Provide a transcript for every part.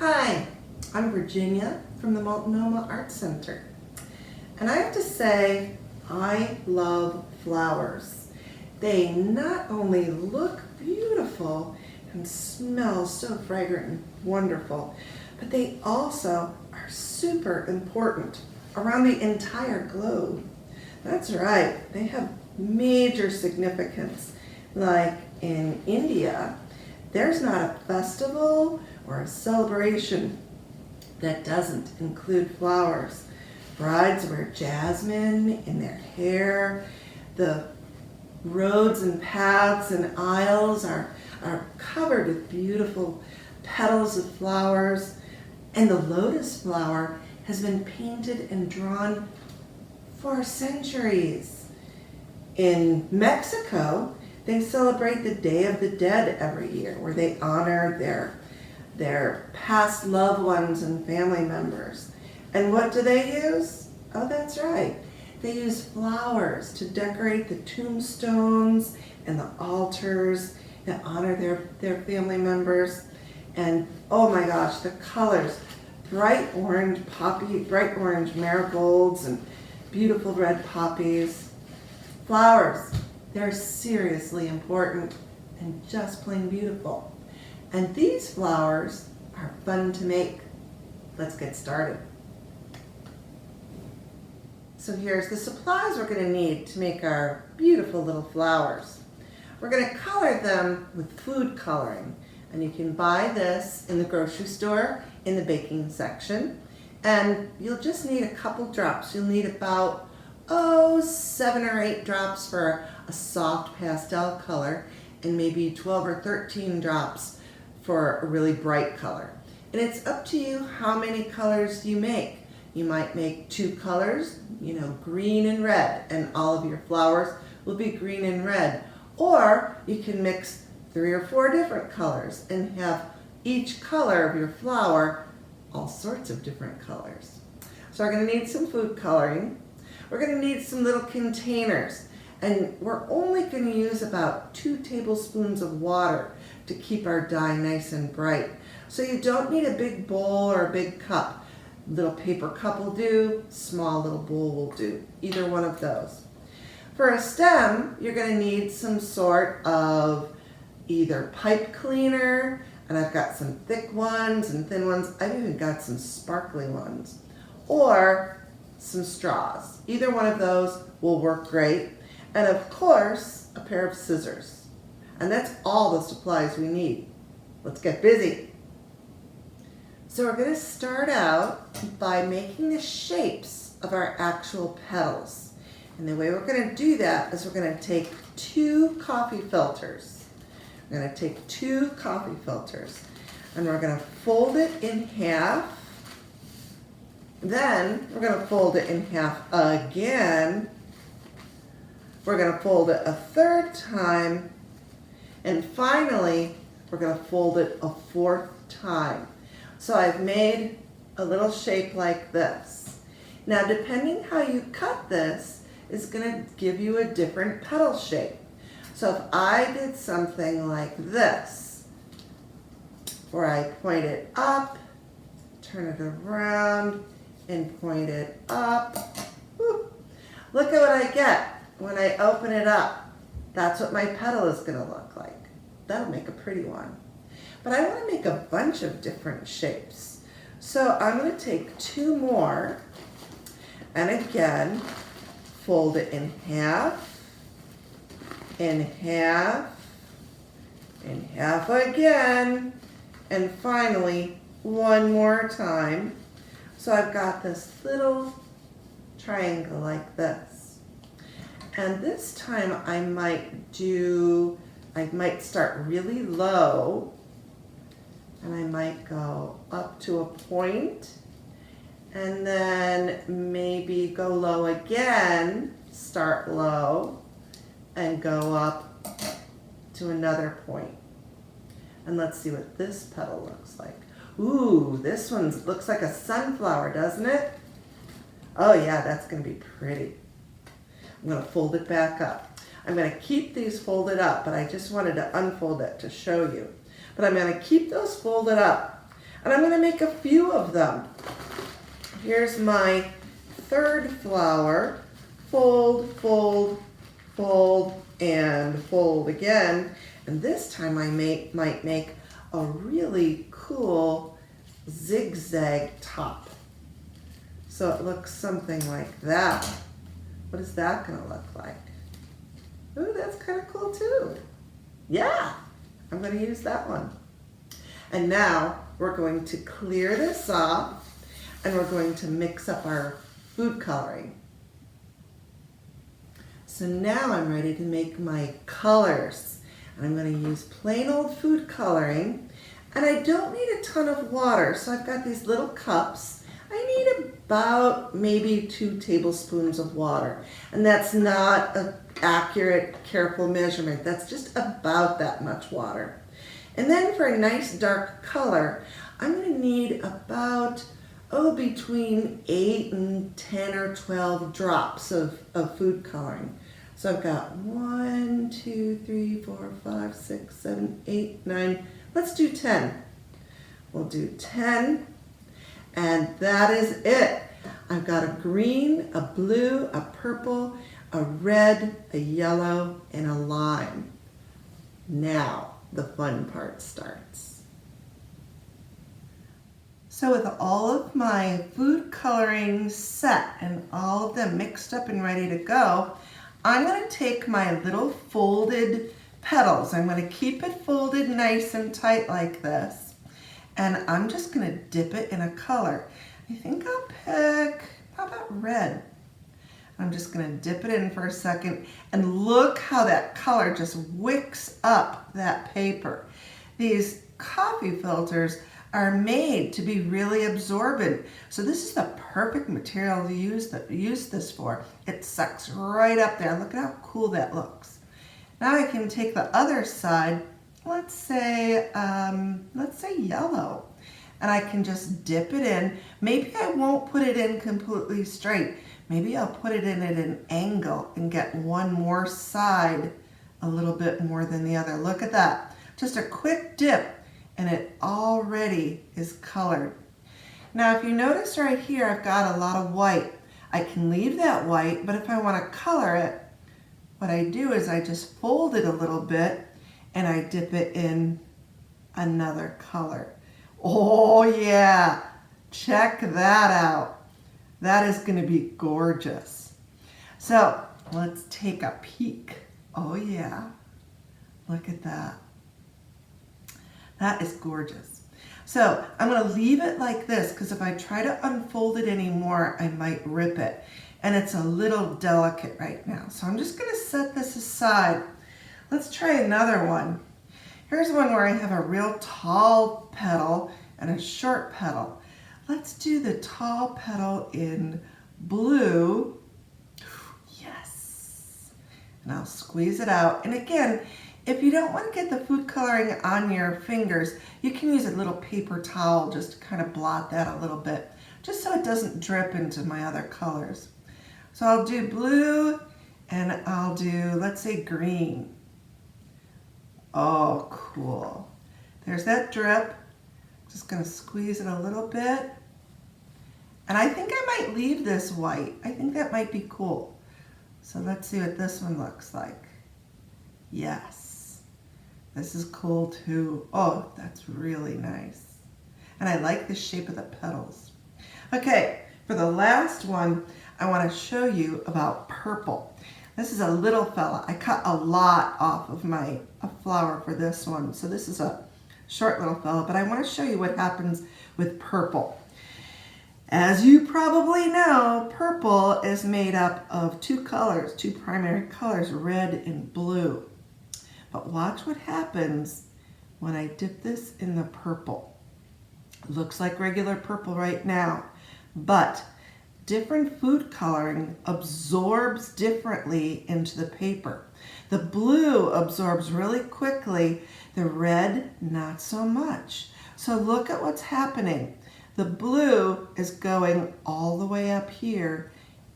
Hi, I'm Virginia from the Multnomah Art Center. And I have to say, I love flowers. They not only look beautiful and smell so fragrant and wonderful, but they also are super important around the entire globe. That's right, they have major significance. Like in India, there's not a festival or a celebration that doesn't include flowers. Brides wear jasmine in their hair. The roads and paths and aisles are covered with beautiful petals of flowers. And the lotus flower has been painted and drawn for centuries. In Mexico, they celebrate the Day of the Dead every year, where they honor their past loved ones and family members. And what do they use? Oh, that's right. They use flowers to decorate the tombstones and the altars that honor their family members. And oh my gosh, the colors, bright orange poppy, bright orange marigolds and beautiful red poppies. Flowers, they're seriously important and just plain beautiful. And these flowers are fun to make. Let's get started. So here's the supplies we're going to need to make our beautiful little flowers. We're going to color them with food coloring. And you can buy this in the grocery store in the baking section. And you'll just need a couple drops. You'll need about 7 or 8 drops for a soft pastel color and maybe 12 or 13 drops for a really bright color. And it's up to you how many colors you make. You might make 2 colors, green and red, and all of your flowers will be green and red. Or you can mix 3 or 4 different colors and have each color of your flower all sorts of different colors. So we're going to need some food coloring. We're going to need some little containers, and we're only going to use about 2 tablespoons of water to keep our dye nice and bright. So you don't need a big bowl or a big cup. Little paper cup will do, small little bowl will do, either one of those. For a stem, you're going to need some sort of either pipe cleaner, and I've got some thick ones and thin ones. I've even got some sparkly ones, or some straws. Either one of those will work great. And of course, a pair of scissors. And that's all the supplies we need. Let's get busy. So we're going to start out by making the shapes of our actual petals. And the way we're going to do that is we're going to take 2 coffee filters. We're going to take 2 coffee filters and we're going to fold it in half. Then we're going to fold it in half again. We're going to fold it a 3rd time. And finally, we're going to fold it a 4th time. So I've made a little shape like this. Now, depending how you cut this is going to give you a different petal shape. So if I did something like this, where I point it up, turn it around, and point it up. Whoop. Look at what I get when I open it up. That's what my petal is going to look like. That'll make a pretty one. But I want to make a bunch of different shapes. So I'm going to take 2 more and again fold it in half, in half, in half again, and finally 1 more time. So I've got this little triangle like this. And this time I might start really low, and I might go up to a point, and then maybe go low again, start low, and go up to another point. And let's see what this petal looks like. Ooh, this one looks like a sunflower, doesn't it? Oh yeah, that's going to be pretty. I'm going to fold it back up. I'm going to keep these folded up, but I just wanted to unfold it to show you. But I'm going to keep those folded up. And I'm going to make a few of them. Here's my third flower. Fold, fold, fold, and fold again. And this time I might make a really cool zigzag top. So it looks something like that. What is that going to look like? Ooh, that's kind of cool too. Yeah, I'm going to use that one. And now we're going to clear this off and we're going to mix up our food coloring. So now I'm ready to make my colors. And I'm going to use plain old food coloring. And I don't need a ton of water, so I've got these little cups. I need about maybe 2 tablespoons of water. And that's not an accurate, careful measurement. That's just about that much water. And then for a nice dark color, I'm going to need about, between 8 and 10 or 12 drops of food coloring. So I've got 1, 2, 3, 4, 5, 6, 7, 8, 9. Let's do 10. We'll do 10. And that is it. I've got a green, a blue, a purple, a red, a yellow, and a lime. Now the fun part starts. So with all of my food coloring set and all of them mixed up and ready to go, I'm going to take my little folded petals. I'm going to keep it folded nice and tight like this. And I'm just going to dip it in a color. I think I'll pick, how about red? I'm just going to dip it in for a second and look how that color just wicks up that paper. These coffee filters are made to be really absorbent. So this is the perfect material to use this for. It sucks right up there. Look at how cool that looks. Now I can take the other side, let's say yellow, and I can just dip it in. Maybe I won't put it in completely straight. Maybe I'll put it in at an angle and get one more side a little bit more than the other. Look at that. Just a quick dip and it already is colored. Now if you notice right here, I've got a lot of white. I can leave that white, but if I want to color it, what I do is I just fold it a little bit and I dip it in another color. Oh yeah, check that out. That is going to be gorgeous. So let's take a peek. Oh yeah, look at that. That is gorgeous. So I'm going to leave it like this because if I try to unfold it anymore, I might rip it. And it's a little delicate right now. So I'm just going to set this aside. Let's try another one. Here's one where I have a real tall petal and a short petal. Let's do the tall petal in blue. Yes. And I'll squeeze it out. And again, if you don't want to get the food coloring on your fingers, you can use a little paper towel just to kind of blot that a little bit, just so it doesn't drip into my other colors. So I'll do blue and I'll do, let's say, green. Oh, cool. There's that drip. Just going to squeeze it a little bit. And I think I might leave this white. I think that might be cool. So let's see what this one looks like. Yes. This is cool too. Oh, that's really nice. And I like the shape of the petals. Okay, for the last one, I want to show you about purple. This is a little fella. I cut a lot off of my flower for this one. So this is a short little fella, but I want to show you what happens with purple. As you probably know, purple is made up of two colors, two primary colors, red and blue. But watch what happens when I dip this in the purple. It looks like regular purple right now, but different food coloring absorbs differently into the paper. The blue absorbs really quickly, the red not so much. So look at what's happening. The blue is going all the way up here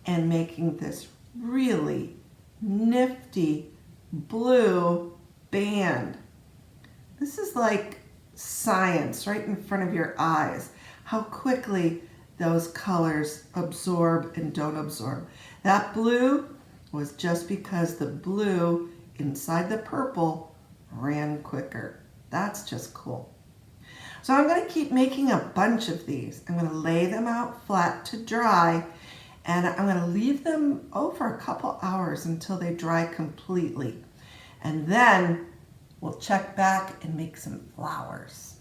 and making this really nifty blue band. This is like science right in front of your eyes, how quickly those colors absorb and don't absorb. That blue was just because the blue inside the purple ran quicker. That's just cool. So I'm going to keep making a bunch of these. I'm going to lay them out flat to dry, and I'm going to leave them over a couple hours until they dry completely. And then we'll check back and make some flowers.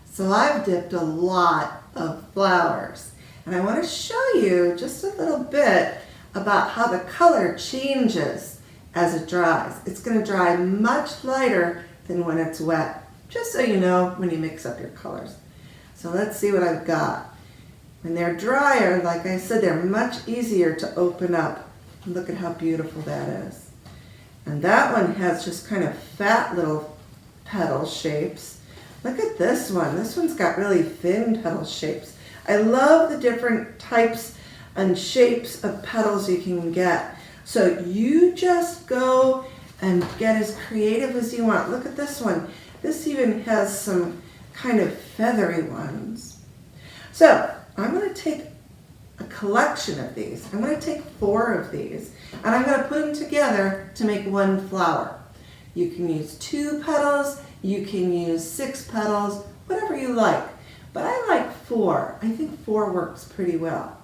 So I've dipped a lot of flowers, and I want to show you just a little bit about how the color changes as it dries. It's going to dry much lighter than when it's wet, just so you know when you mix up your colors. So let's see what I've got. When they're drier, like I said, they're much easier to open up. Look at how beautiful that is. And that one has just kind of fat little petal shapes. Look at this one. This one's got really thin petal shapes. I love the different types and shapes of petals you can get. So you just go and get as creative as you want. Look at this one. This even has some kind of feathery ones. So I'm going to take a collection of these. I'm going to take 4 of these, and I'm going to put them together to make one flower. You can use 2 petals, you can use 6 petals, whatever you like. But I like 4. I think 4 works pretty well.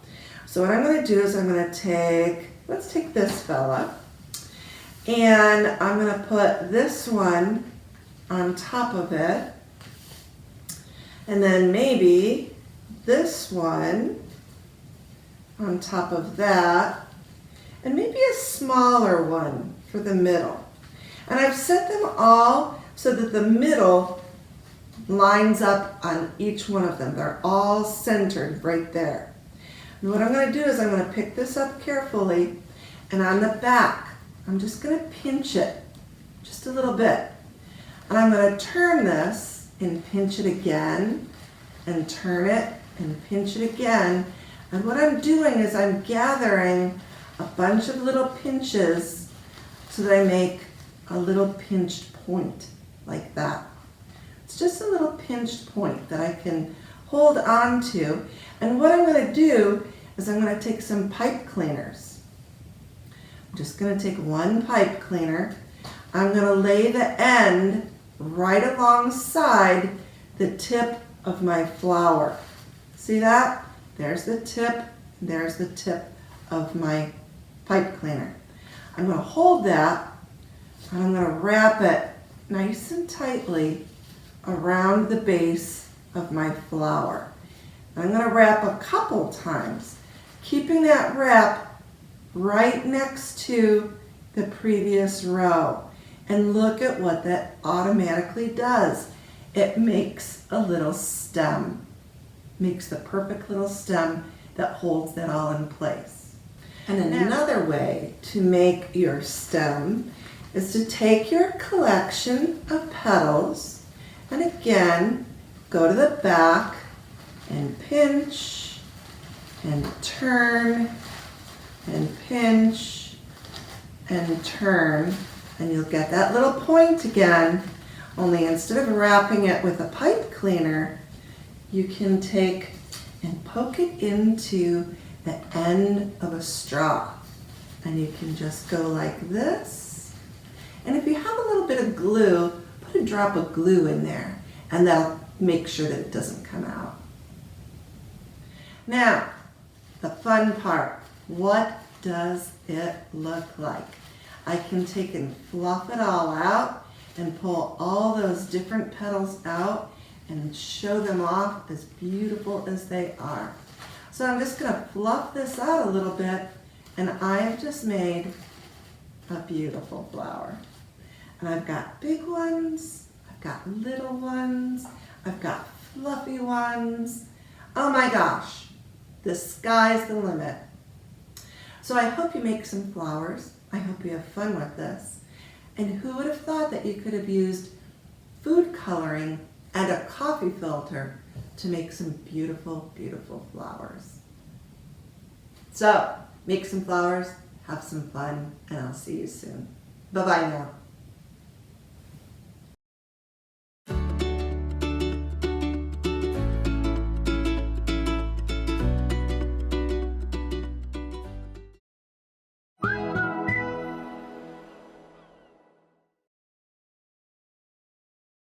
So what I'm going to do is I'm going to take, let's take this fella, and I'm going to put this one on top of it, and then maybe this one on top of that, and maybe a smaller one for the middle. And I've set them all so that the middle lines up on each one of them. They're all centered right there. And what I'm going to do is I'm going to pick this up carefully, and on the back, I'm just going to pinch it just a little bit. And I'm going to turn this and pinch it again, and turn it and pinch it again. And what I'm doing is I'm gathering a bunch of little pinches so that I make a little pinched point like that. It's just a little pinched point that I can hold on to. And what I'm going to do is I'm going to take some pipe cleaners. I'm just going to take one pipe cleaner. I'm going to lay the end right alongside the tip of my flower. See that? There's the tip, there's the tip of my pipe cleaner. I'm going to hold that, and I'm going to wrap it nice and tightly around the base of my flower. And I'm going to wrap a couple times, keeping that wrap right next to the previous row. And look at what that automatically does. It makes a little stem. Makes the perfect little stem that holds that all in place. And another way to make your stem is to take your collection of petals and again go to the back and pinch and turn and pinch and turn, and you'll get that little point again, only instead of wrapping it with a pipe cleaner, you can take and poke it into the end of a straw. And you can just go like this. And if you have a little bit of glue, put a drop of glue in there, and that'll make sure that it doesn't come out. Now, the fun part. What does it look like? I can take and fluff it all out and pull all those different petals out and show them off as beautiful as they are. So I'm just going to fluff this out a little bit, and I have just made a beautiful flower. And I've got big ones, I've got little ones, I've got fluffy ones. Oh my gosh, the sky's the limit. So I hope you make some flowers. I hope you have fun with this. And who would have thought that you could have used food coloring and a coffee filter to make some beautiful, beautiful flowers. So, make some flowers, have some fun, and I'll see you soon. Bye-bye now.